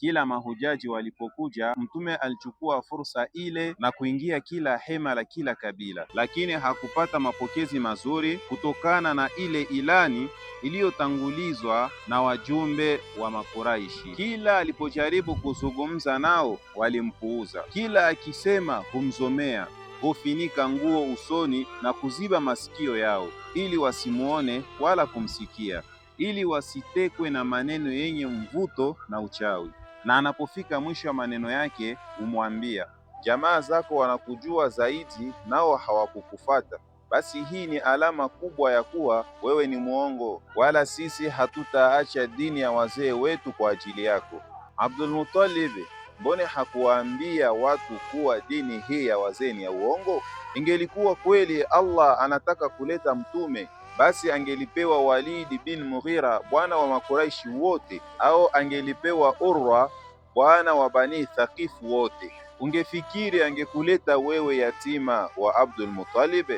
Kila mahujaji walipokuja, Mtume alichukua fursa ile na kuingia kila hema la kila kabila, lakini hakupata mapokezi mazuri kutokana na ile ilani iliyotangulizwa na wajumbe wa Makuraishi. Kila alipojaribu kuzungumza nao walimpuuza, kila akisema humzomea, hufinika nguo usoni na kuziba masikio yao ili wasimuone wala kumsikia, ili wasitekwe na maneno yenye mvuto na uchawi. Na anapofika mwisho wa maneno yake humwambia, jamaa zako wanakujua zaidi, nao hawakukufata. Basi hii ni alama kubwa ya kuwa wewe ni mwongo, wala sisi hatutaacha dini ya wazee wetu kwa ajili yako. Abdul Muttalib, mbone hakuwaambia watu kuwa dini hii ya wazee ni ya uongo? Ingelikuwa kweli Allah anataka kuleta mtume, basi angelipewa Walid bin Mughira bwana wa Makuraishi wote, au angelipewa Urwa bwana wa Bani Thaqif wote. Ungefikiri angekuleta wewe yatima wa Abdul Muttalib?